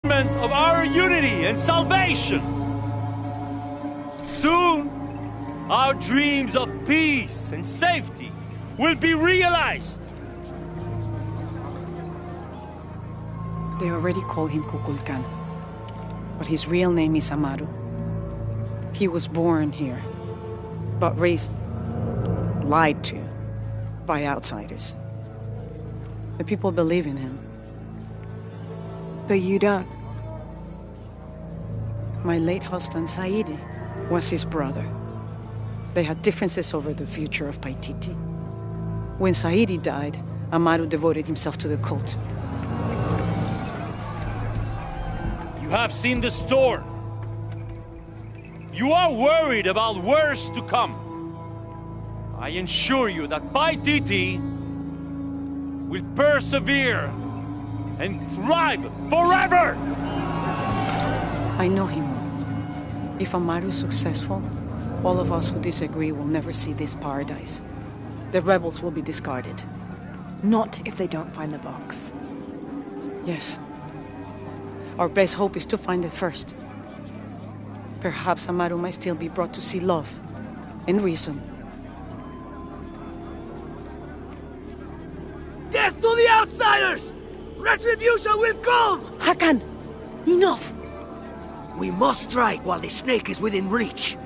of our unity and salvation. Soon, our dreams of peace and safety will be realized. They already call him Kukulkan, but his real name is Amaru. He was born here, but raised, lied to, by outsiders. The people believe in him. But you don't. My late husband, Saidi, was his brother. They had differences over the future of Paititi. When Saidi died, Amaru devoted himself to the cult. You have seen the storm. You are worried about worse to come. I assure you that Paititi will persevere and thrive forever! I know he will. If Amaru is successful, all of us who disagree will never see this paradise. The rebels will be discarded. Not if they don't find the box. Yes. Our best hope is to find it first. Perhaps Amaru might still be brought to see love and reason. Death to the outsiders! Retribution will come! Hakan! Enough! We must strike while the snake is within reach.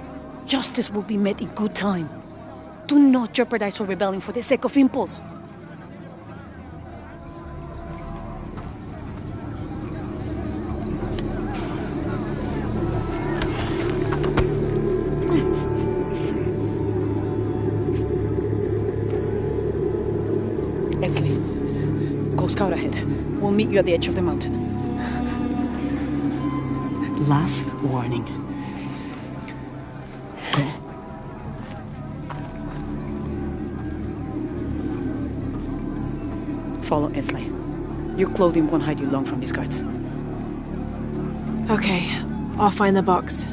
Justice will be met in good time. Do not jeopardize our rebellion for the sake of impulse. Etzli, go scout ahead. We'll meet you at the edge of the mountain. Last warning. Go. Follow Etzli. Your clothing won't hide you long from these guards. Okay, I'll find the box.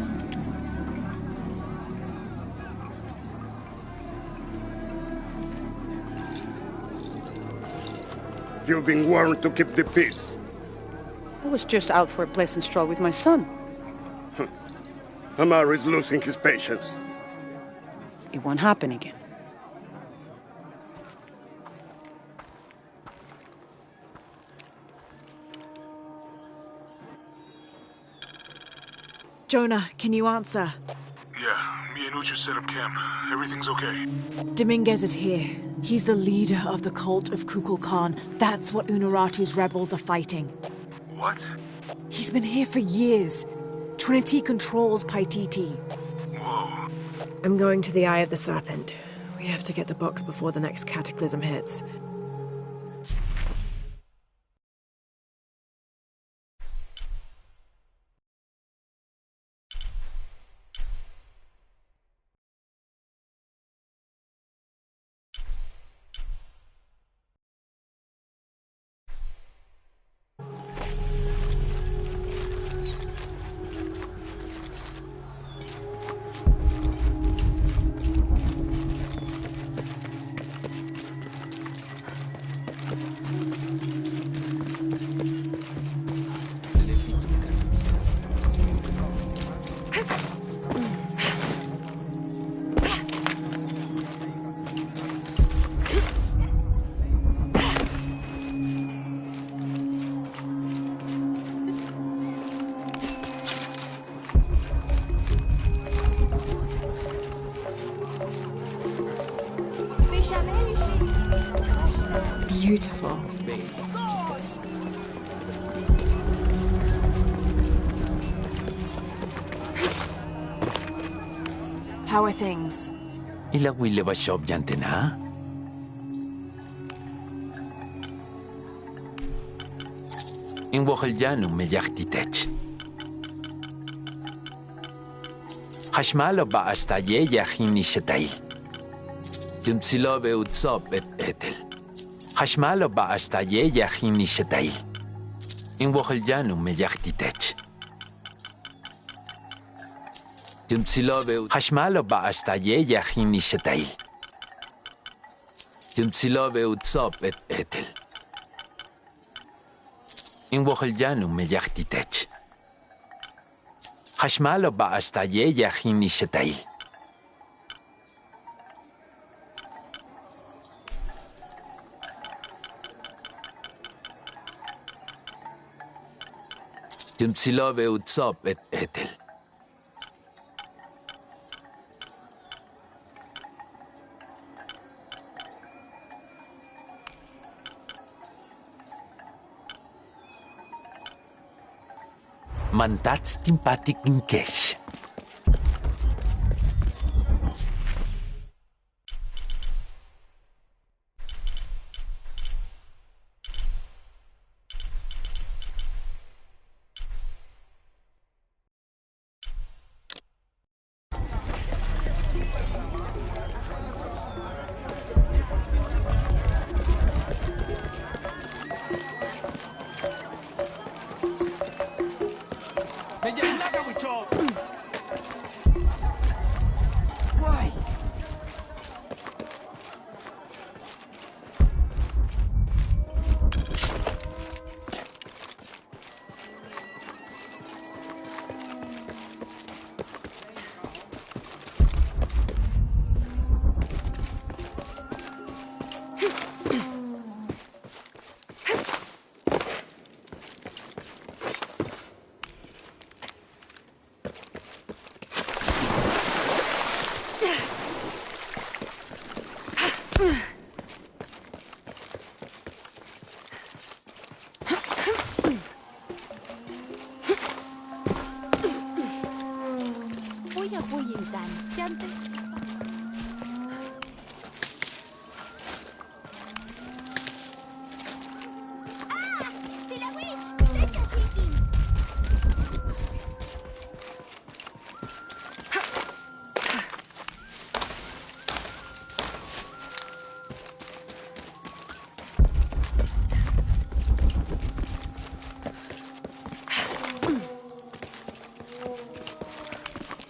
You've been warned to keep the peace. I was just out for a pleasant stroll with my son. Amaru is losing his patience. It won't happen again. Jonah, can you answer? Yeah, me and Ucha set up camp. Everything's okay. Dominguez is here. He's the leader of the cult of Kukulkan. That's what Unuratu's rebels are fighting. What? He's been here for years. Trinity controls Paititi. Whoa. I'm going to the Eye of the Serpent. We have to get the box before the next cataclysm hits. Beautiful. How are things? Ilawile ba shop jante na? In wakhljanu me yachtitech. Hashmalo ba hasta ye yahini shetail. Jumtsilobe utsop et etel. Hashmalo ba hasta ye yahini shetail. In wakhljanu me yachtitech. Hashmalo ba hasta ye yahini shetail. Jumtsilobe utsop et etel. Inwohljanu me yachtitech. Hashmalo ba hasta ye yahini shetail. Timtsilove utsop et etel. Mantats timpatik inkesh.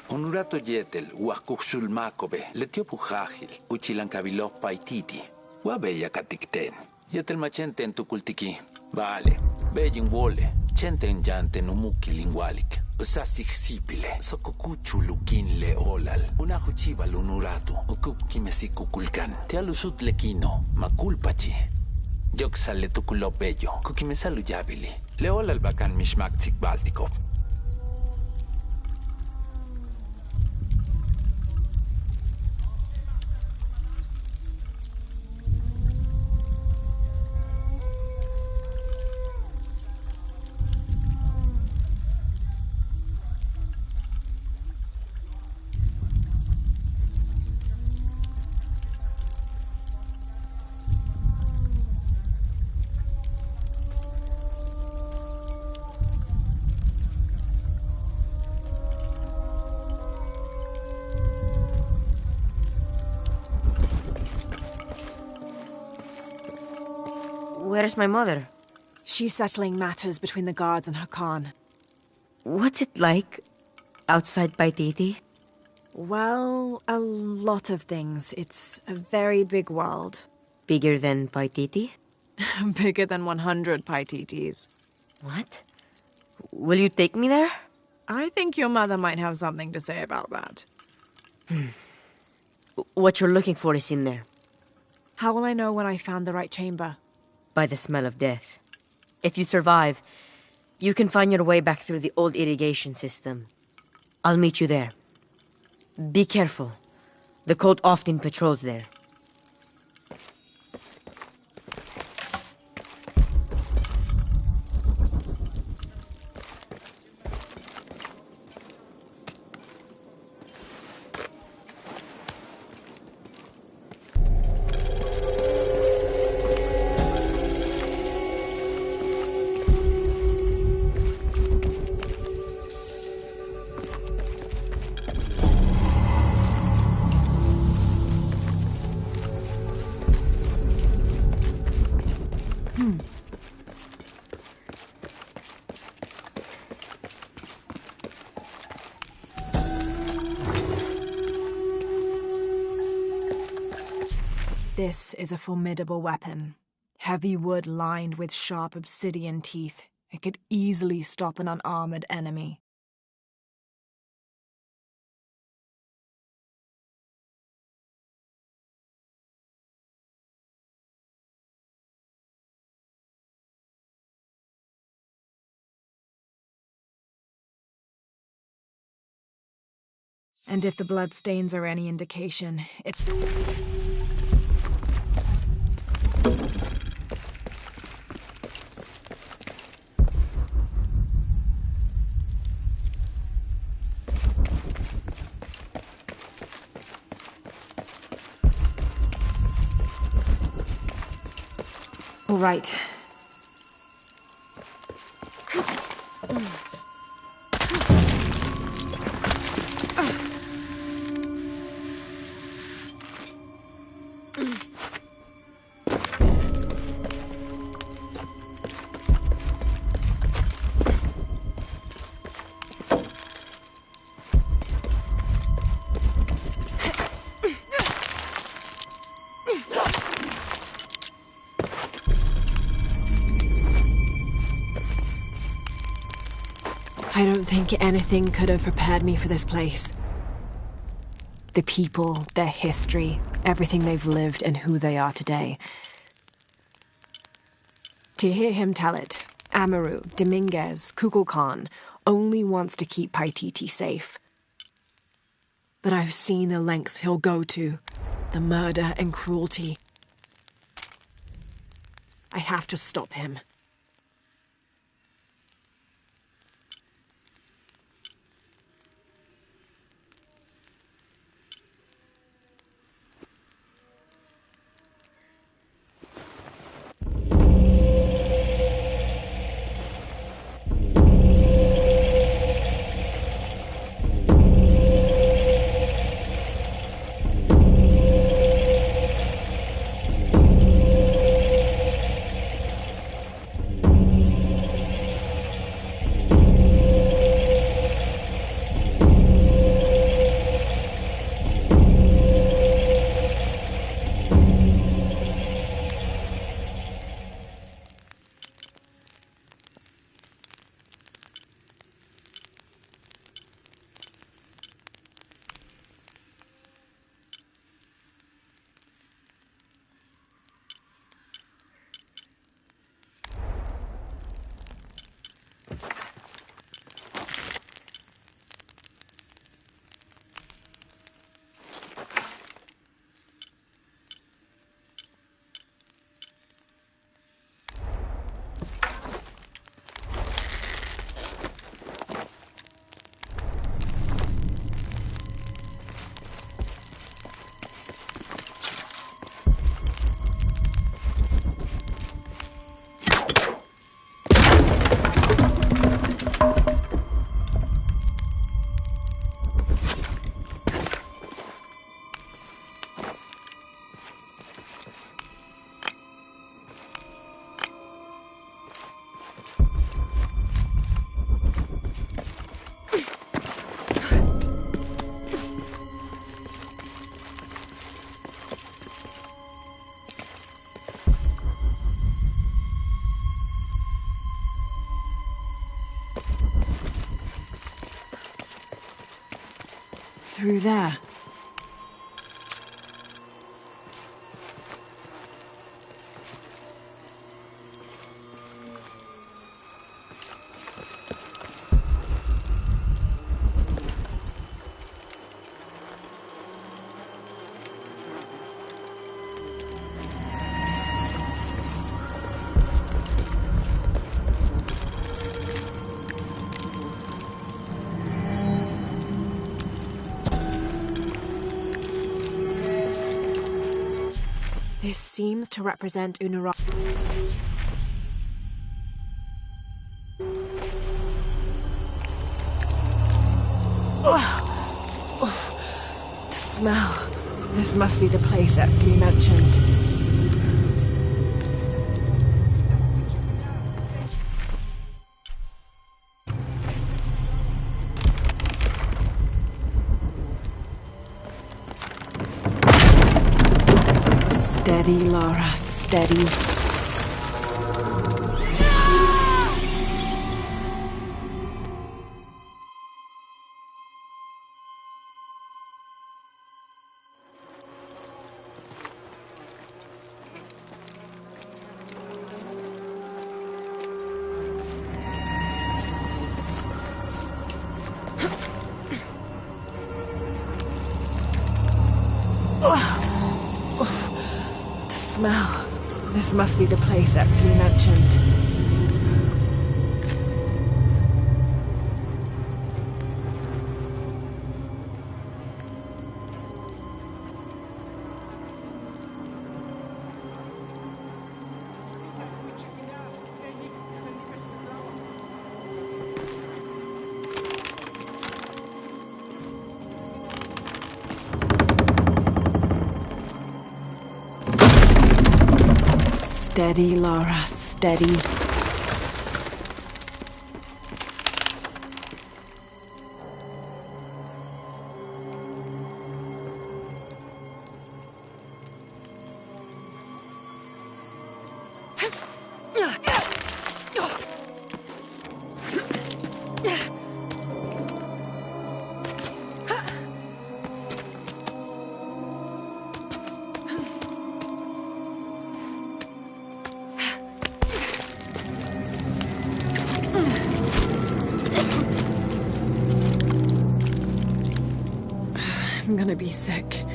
Onurato yetel, huacuxul macobe, letio pujajil, uchilancabilo paititi, huabeya caticten, yetel machente en tucultiqui. Vale, beyin wole, chente en yante numuki lingualic, sasixipile, sococuchu luquin le olal, unajuchiva lunuratu, ukupki mesicuculcan, tealusut lequino, maculpachi. Yoxale tuculo bello, cuquimesalu yabili, le olal bacan mishmactic báltico. Where's my mother? She's settling matters between the guards and her Khan. What's it like outside Paititi? Well, a lot of things. It's a very big world. Bigger than Paititi? Bigger than 100 Paititis. What? Will you take me there? I think your mother might have something to say about that. What you're looking for is in there. How will I know when I found the right chamber? By the smell of death. If you survive, you can find your way back through the old irrigation system. I'll meet you there. Be careful. The cult often patrols there. This is a formidable weapon. Heavy wood lined with sharp obsidian teeth. It could easily stop an unarmored enemy. And if the bloodstains are any indication, it... All right. I don't think anything could have prepared me for this place. The people, their history, everything they've lived and who they are today. To hear him tell it, Amaru, Dominguez, Kukulkan only wants to keep Paititi safe. But I've seen the lengths he'll go to, the murder and cruelty. I have to stop him. Through there. This seems to represent Unuratu. The smell. This must be the place Etsley mentioned. Steady, Lara, steady. The smell. This must be the place Exley mentioned. Steady, Lara, steady. I'm gonna be sick.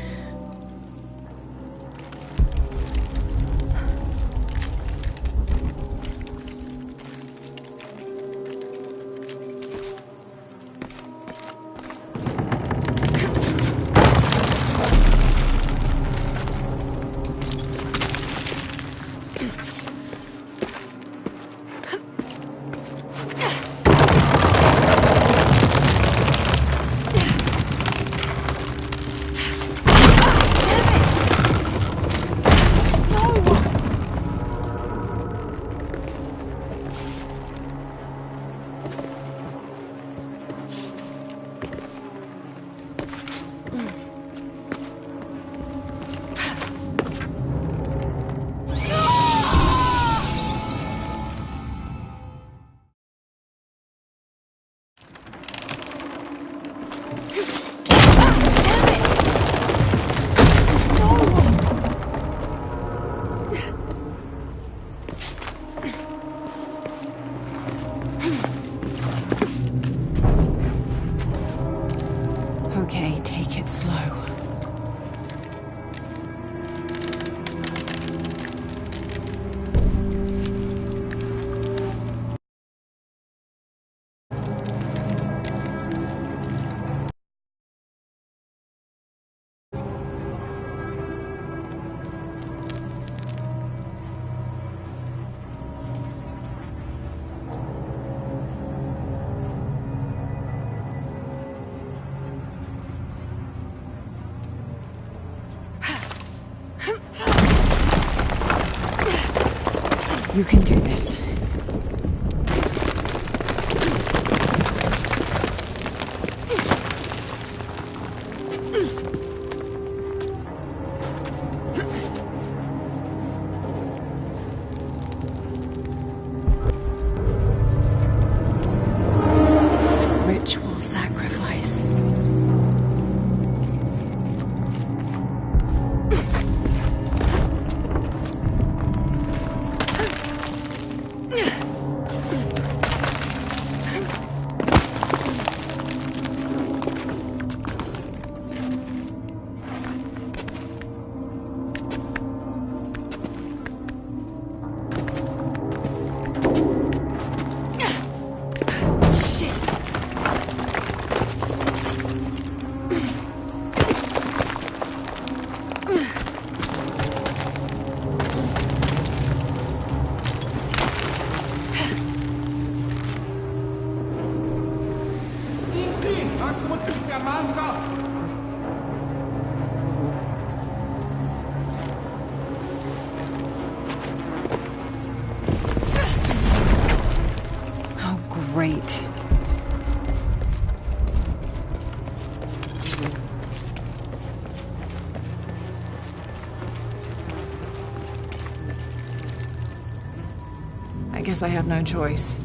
Okay, take it slow. You can do this. Ritual sacrifice. Oh, great. I guess I have no choice.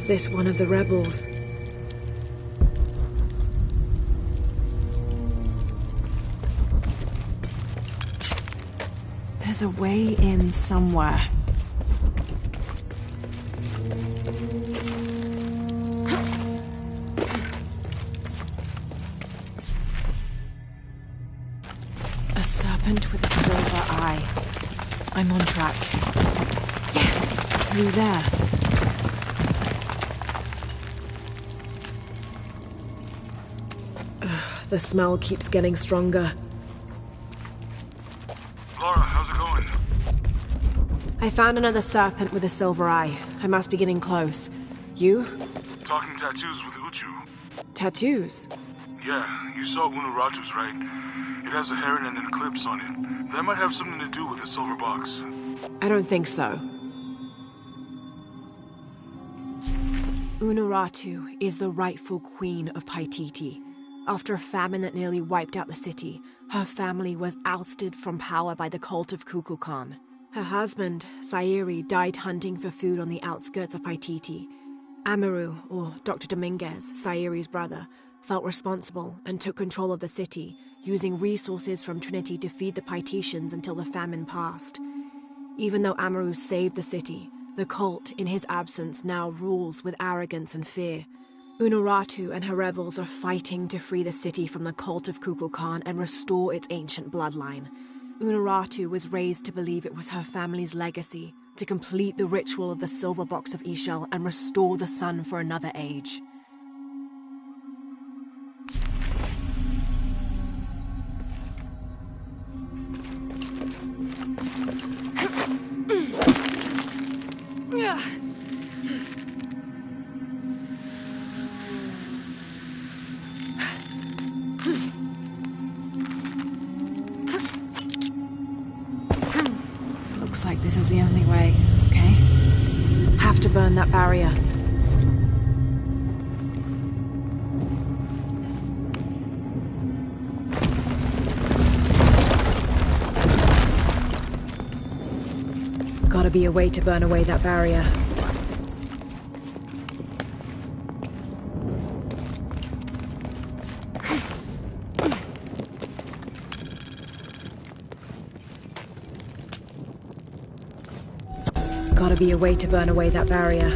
this one of the rebels? There's a way in somewhere. A serpent with a silver eye. I'm on track. Yes, through there. The smell keeps getting stronger. Laura, how's it going? I found another serpent with a silver eye. I must be getting close. You? Talking tattoos with Uchu. Tattoos? Yeah, you saw Unuratu's, right? It has a heron and an eclipse on it. That might have something to do with the silver box. I don't think so. Unuratu is the rightful queen of Paititi. After a famine that nearly wiped out the city, her family was ousted from power by the cult of Kukulkan. Her husband, Sayiri, died hunting for food on the outskirts of Paititi. Amaru, or Dr. Dominguez, Sayiri's brother, felt responsible and took control of the city, using resources from Trinity to feed the Paititians until the famine passed. Even though Amaru saved the city, the cult, in his absence, now rules with arrogance and fear. Unuratu and her rebels are fighting to free the city from the cult of Kukulkan and restore its ancient bloodline. Unuratu was raised to believe it was her family's legacy, to complete the ritual of the silver box of Ishel and restore the sun for another age. Looks like this is the only way, okay? Have to burn that barrier. Gotta be a way to burn away that barrier. Gotta be a way to burn away that barrier.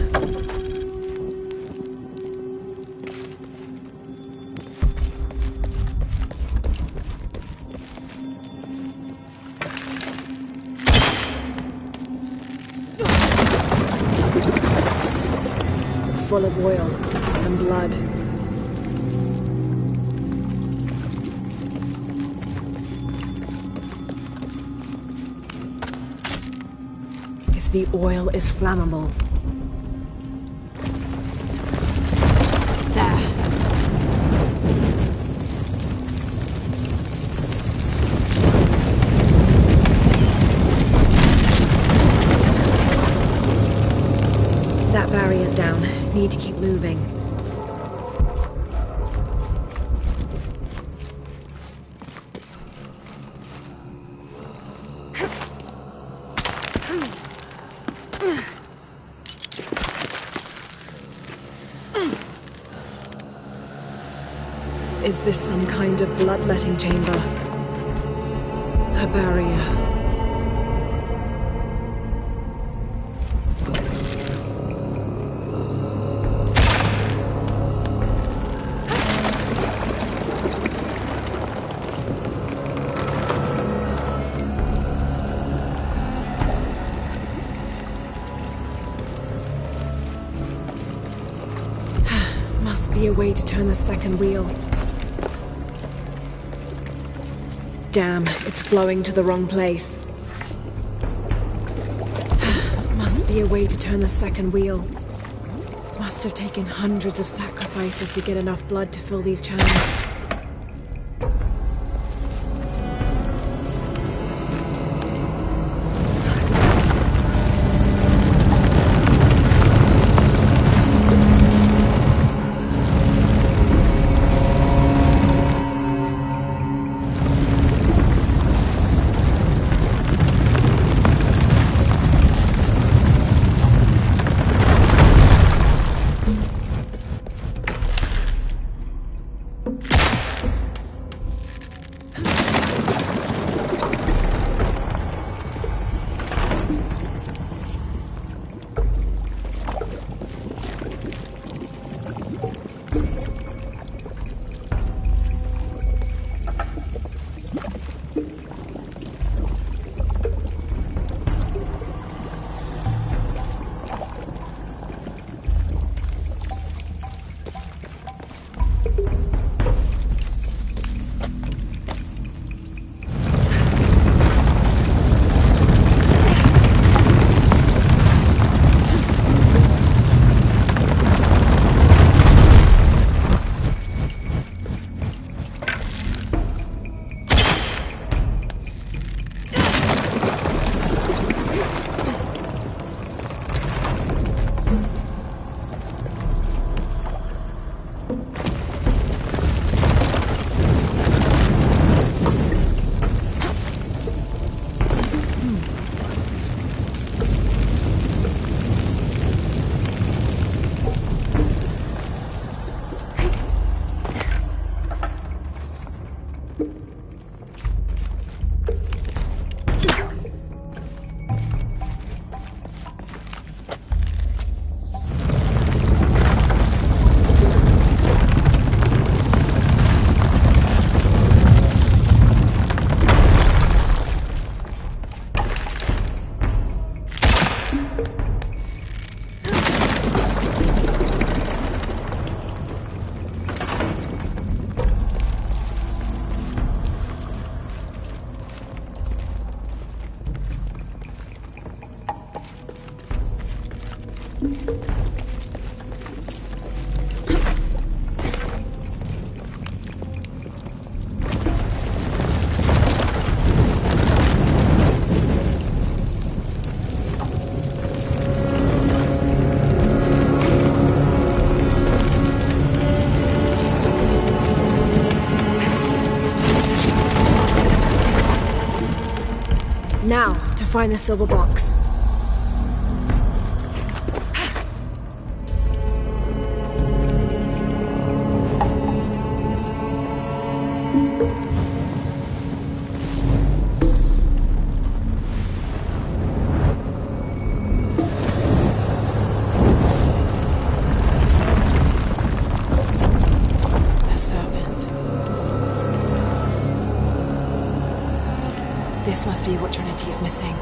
Full of oil and blood. The oil is flammable. There. That barrier's down. Need to keep moving. Is this some kind of bloodletting chamber? A barrier. Must be a way to turn the second wheel. Damn, it's flowing to the wrong place. Must be a way to turn the second wheel. Must have taken hundreds of sacrifices to get enough blood to fill these channels. Now, to find the silver box. A serpent. This must be what Trinity's missing.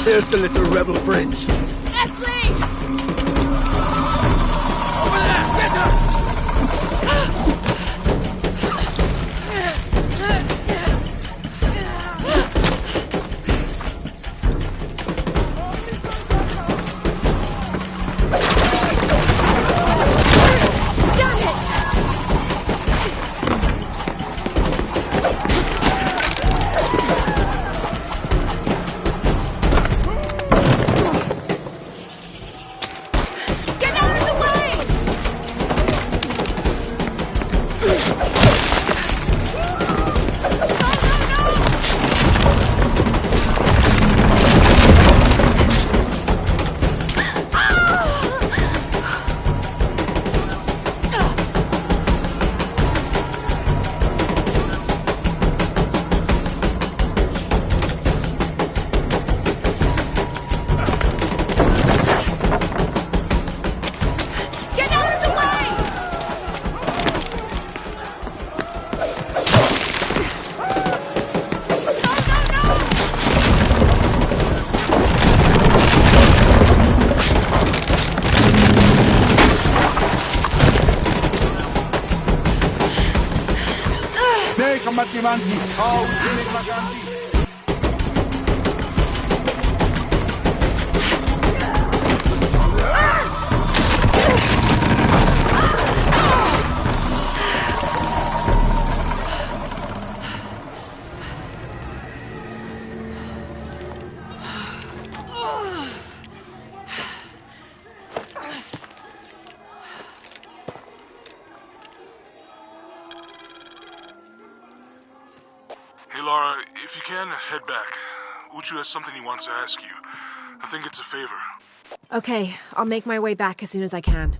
There's the little rebel prince. Esley! Over there! Get her! Damn it! Get out of the way! Get out of the way! Dei combattimenti, ultimi vaganti. Hey Laura, if you can, head back. Uchu has something he wants to ask you. I think it's a favor. Okay, I'll make my way back as soon as I can.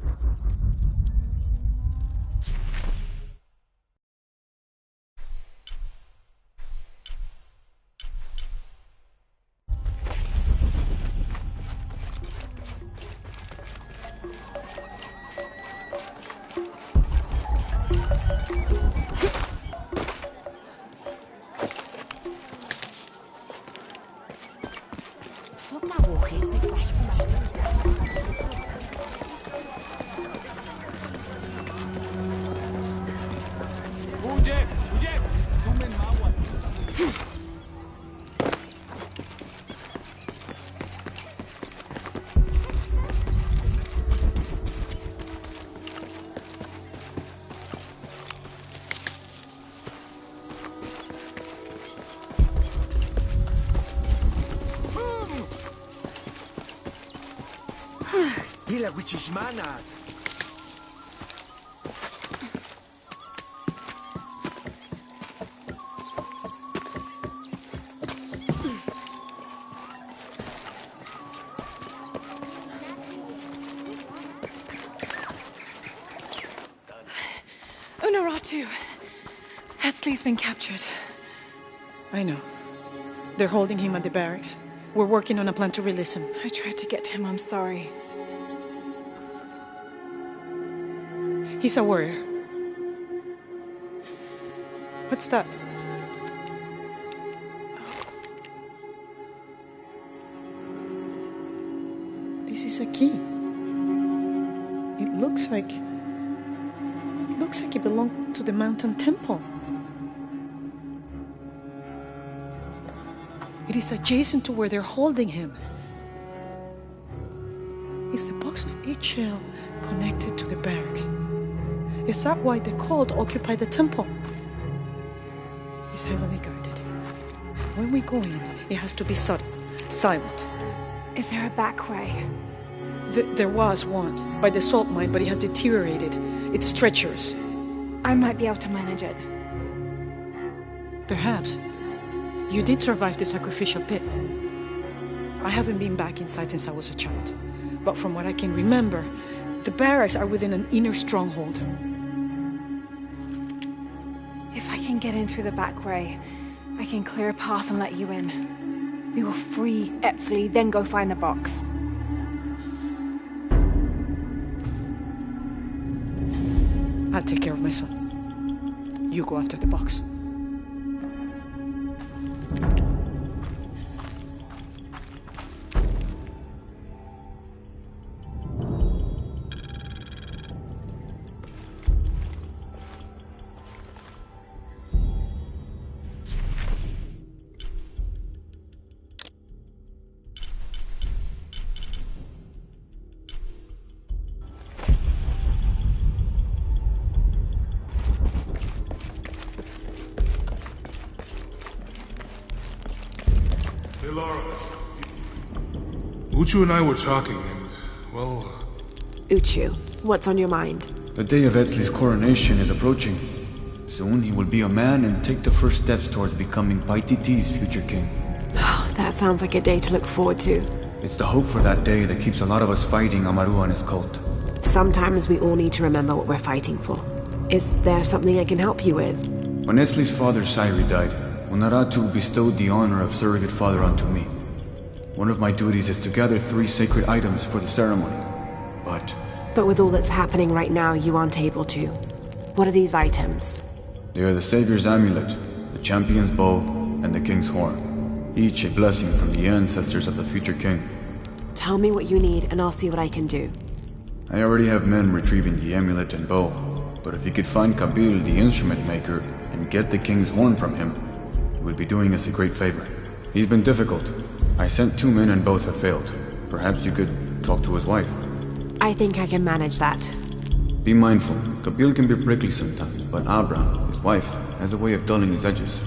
Hila wichishmana. Unaratu. Hetzley's been captured. I know. They're holding him at the barracks. We're working on a plan to release him. I tried to get to him, I'm sorry. He's a warrior. What's that? This is a key. It looks like it belonged to the mountain temple. It is adjacent to where they're holding him. Is the box of eggshell connected to the barracks? Is that why the cult occupied the temple? It's heavily guarded. When we go in, it has to be sudden, silent. Is there a back way? There was one, by the salt mine, but it has deteriorated. It's treacherous. I might be able to manage it. Perhaps. You did survive the sacrificial pit. I haven't been back inside since I was a child. But from what I can remember, the barracks are within an inner stronghold. If I can get in through the back way, I can clear a path and let you in. We will free Epsley, then go find the box. I'll take care of my son. You go after the box. Hey, Laura. Uchu and I were talking, and, well... Uchu, what's on your mind? The day of Etzley's coronation is approaching. Soon he will be a man and take the first steps towards becoming Paititi's future king. That sounds like a day to look forward to. It's the hope for that day that keeps a lot of us fighting Amaru and his cult. Sometimes we all need to remember what we're fighting for. Is there something I can help you with? When Etzley's father Sairi died, Unaratu bestowed the honor of surrogate father onto me. One of my duties is to gather 3 sacred items for the ceremony. But with all that's happening right now, you aren't able to. What are these items? They are the Savior's amulet, the champion's bow, and the king's horn. Each a blessing from the ancestors of the future king. Tell me what you need, and I'll see what I can do. I already have men retrieving the amulet and bow, but if you could find Kabil, the instrument maker, and get the king's horn from him, you would be doing us a great favor. He's been difficult. I sent 2 men and both have failed. Perhaps you could talk to his wife. I think I can manage that. Be mindful. Kabil can be prickly sometimes, but Abra, his wife, has a way of dulling his edges.